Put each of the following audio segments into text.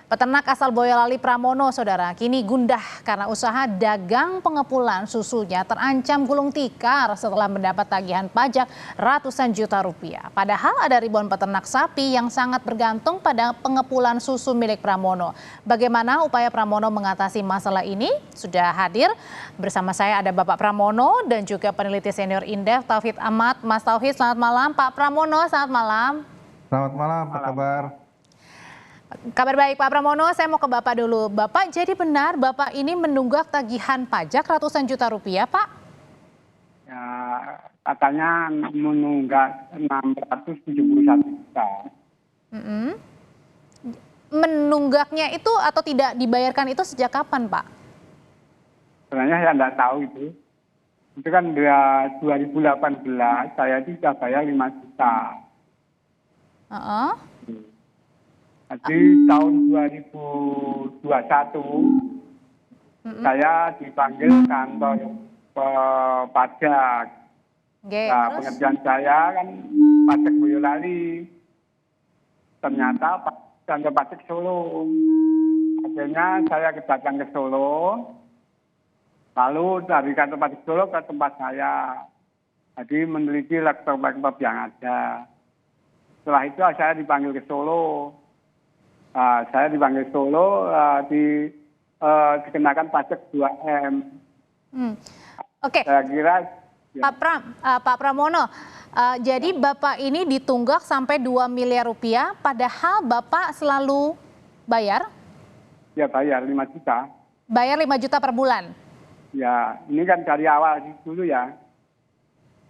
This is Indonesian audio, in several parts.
Peternak asal Boyolali Pramono, saudara, kini gundah karena usaha dagang pengepulan susunya terancam gulung tikar setelah mendapat tagihan pajak ratusan juta rupiah. Padahal ada ribuan peternak sapi yang sangat bergantung pada pengepulan susu milik Pramono. Bagaimana upaya Pramono mengatasi masalah ini? Sudah hadir bersama saya ada Bapak Pramono dan juga peneliti senior Indef Tauhid Ahmad. Mas Tauhid, selamat malam. Pak Pramono, selamat malam. Selamat malam, apa kabar? Kabar baik Pak Pramono, saya mau ke Bapak dulu. Bapak, jadi benar Bapak ini menunggak tagihan pajak ratusan juta rupiah, Pak? Ya, katanya menunggak 671 juta. Menunggaknya itu atau tidak dibayarkan itu sejak kapan, Pak? Sebenarnya saya tidak tahu itu. Itu kan 2018 saya itu sudah bayar 5 juta. Jadi tahun 2021 saya dipanggil kantor pajak. Nah, pengerjaan saya kan pajak Boyolali. Ternyata kantor pajak Solo. Akhirnya saya datang ke Solo. Lalu dari kantor pajak Solo ke tempat saya. Jadi meneliti laptop-laptop yang ada. Setelah itu saya dipanggil ke Solo. Saya dipanggil Solo dikenakan pajak 2M. Oke. Saya kira ya. Pak Pramono, jadi Bapak ini ditunggak sampai 2 miliar rupiah, padahal Bapak selalu bayar? Ya bayar 5 juta. Bayar 5 juta per bulan? Ya, ini kan dari awal dulu ya.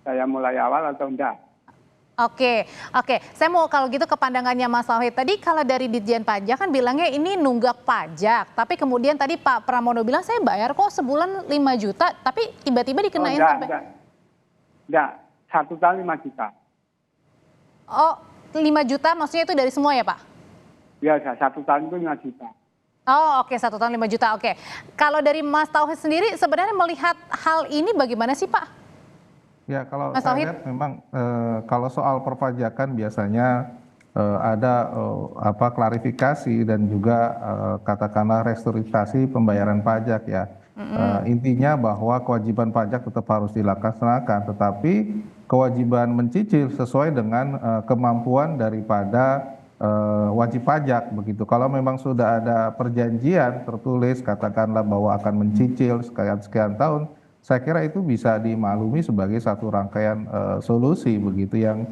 Saya mulai awal atau enggak? Oke. Saya mau kalau gitu ke pandangannya Mas Tauhid. Tadi kalau dari Ditjen Pajak kan bilangnya ini nunggak pajak. Tapi kemudian tadi Pak Pramono bilang saya bayar kok sebulan 5 juta. Tapi tiba-tiba dikenain sampai... Enggak, 1 tahun 5 juta. Oh, 5 juta maksudnya itu dari semua ya Pak? Ya, 1 tahun itu 5 juta. Oh oke, 1 tahun 5 juta, oke. Kalau dari Mas Tauhid sendiri sebenarnya melihat hal ini bagaimana sih Pak? Ya, kalau saya lihat memang kalau soal perpajakan biasanya ada klarifikasi dan juga katakanlah restrukturisasi pembayaran pajak ya. Intinya bahwa kewajiban pajak tetap harus dilaksanakan, tetapi kewajiban mencicil sesuai dengan kemampuan daripada wajib pajak begitu. Kalau memang sudah ada perjanjian tertulis katakanlah bahwa akan mencicil sekian tahun, saya kira itu bisa dimaklumi sebagai satu rangkaian solusi begitu yang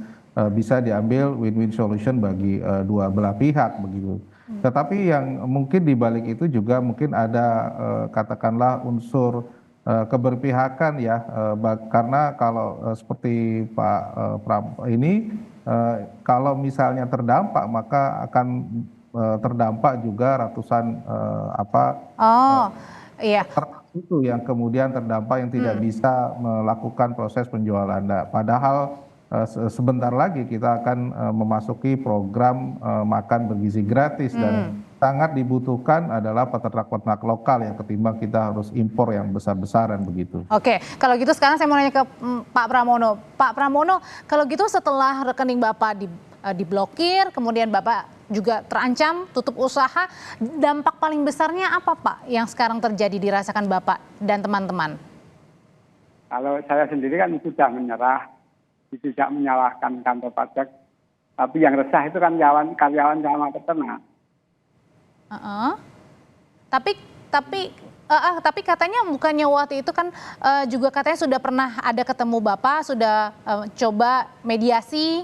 bisa diambil win-win solution bagi dua belah pihak begitu. Tetapi yang mungkin dibalik itu juga mungkin ada katakanlah unsur keberpihakan ya, karena kalau seperti Pak ini kalau misalnya terdampak maka akan terdampak juga ratusan Iya. Itu yang kemudian terdampak yang tidak bisa melakukan proses penjualan. Nah, padahal sebentar lagi kita akan memasuki program makan bergizi gratis dan sangat dibutuhkan adalah peternak-peternak lokal yang ketimbang kita harus impor yang besar-besaran begitu. Oke, kalau gitu sekarang saya mau nanya ke Pak Pramono. Pak Pramono, kalau gitu setelah rekening Bapak diblokir, kemudian Bapak juga terancam tutup usaha, dampak paling besarnya apa Pak yang sekarang terjadi dirasakan Bapak dan teman-teman? Kalau saya sendiri kan sudah menyerah, tidak menyalahkan kantor pajak, tapi yang resah itu kan karyawan sama peternak. Tapi katanya bukannya waktu itu kan juga katanya sudah pernah ada ketemu Bapak, sudah coba mediasi,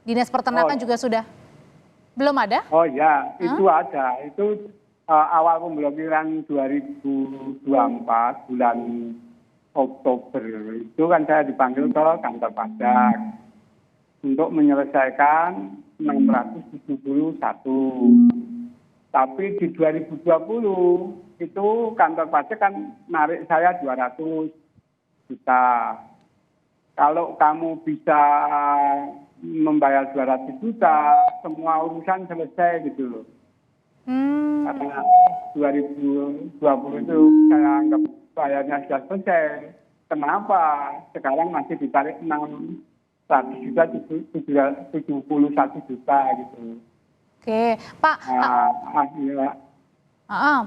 Dinas Peternakan juga sudah. Belum ada? Oh ya, itu ada. Itu awal pemblokiran 2024 bulan Oktober. Itu kan saya dipanggil ke kantor pajak untuk menyelesaikan 671. Tapi di 2020 itu kantor pajak kan narik saya 200 juta. Kalau kamu bisa membayar 200 juta, semua urusan selesai gitu loh. Karena 2020 itu saya anggap bayarnya sudah selesai. Kenapa sekarang masih ditarik 600 juta, 71 juta gitu. Oke, Pak. Ya.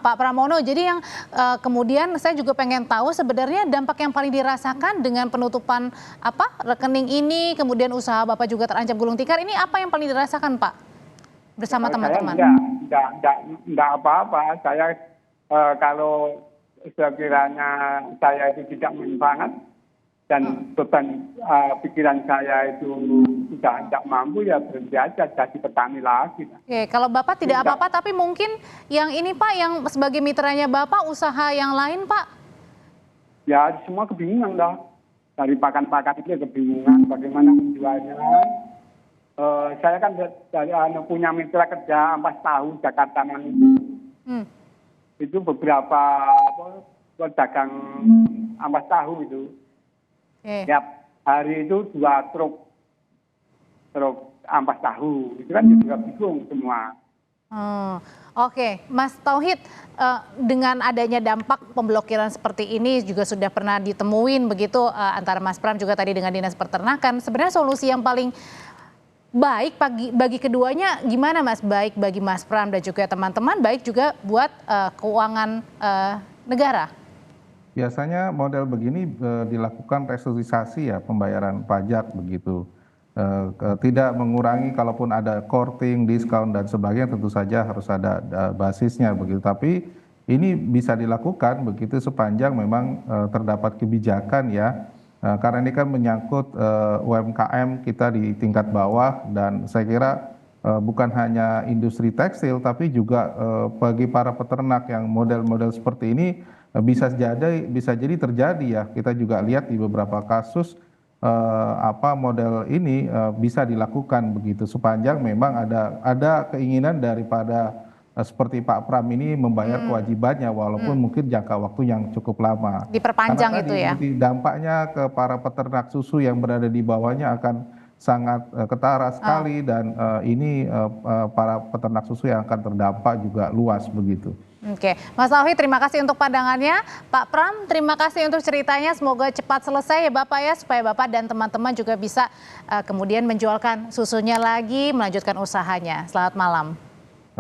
Pak Pramono, jadi yang kemudian saya juga pengen tahu sebenarnya dampak yang paling dirasakan dengan penutupan rekening ini, kemudian usaha Bapak juga terancam gulung tikar, ini apa yang paling dirasakan Pak bersama teman-teman? Enggak apa-apa. Saya kalau sekiranya saya itu tidak manfaat dan beban pikiran saya itu sudah tidak mampu, ya berhenti aja jadi petani lagi. Oke, kalau Bapak tidak apa-apa, tapi mungkin yang ini Pak, yang sebagai mitranya Bapak, usaha yang lain Pak? Ya semua kebingungan dah. Dari pakan-pakan itu kebingungan bagaimana menjualnya. Saya kan punya mitra kerja ampas tahu Jakarta itu. Itu beberapa pedagang ampas tahu itu. Tiap hari itu 2 truk ampas tahu. Itu kan juga bingung semua. Oke, Mas Tauhid, dengan adanya dampak pemblokiran seperti ini juga sudah pernah ditemuin begitu antara Mas Pram juga tadi dengan Dinas Peternakan. Sebenarnya solusi yang paling baik bagi keduanya gimana Mas? Baik bagi Mas Pram dan juga teman-teman, baik juga buat keuangan negara. Biasanya model begini dilakukan restrukturisasi ya pembayaran pajak begitu. Tidak mengurangi, kalaupun ada courting, diskon dan sebagainya tentu saja harus ada basisnya begitu. Tapi ini bisa dilakukan begitu sepanjang memang terdapat kebijakan ya. Karena ini kan menyangkut UMKM kita di tingkat bawah, dan saya kira bukan hanya industri tekstil tapi juga bagi para peternak yang model-model seperti ini bisa jadi terjadi ya. Kita juga lihat di beberapa kasus model ini bisa dilakukan begitu sepanjang memang ada keinginan daripada seperti Pak Pram ini membayar kewajibannya walaupun mungkin jangka waktu yang cukup lama. Diperpanjang Karena itu ya. Dampaknya ke para peternak susu yang berada di bawahnya akan sangat ketara sekali, dan ini para peternak susu yang akan terdampak juga luas begitu. Oke, Mas Tauhid terima kasih untuk pandangannya. Pak Pram terima kasih untuk ceritanya, semoga cepat selesai ya Bapak ya, supaya Bapak dan teman-teman juga bisa kemudian menjualkan susunya lagi, melanjutkan usahanya. Selamat malam.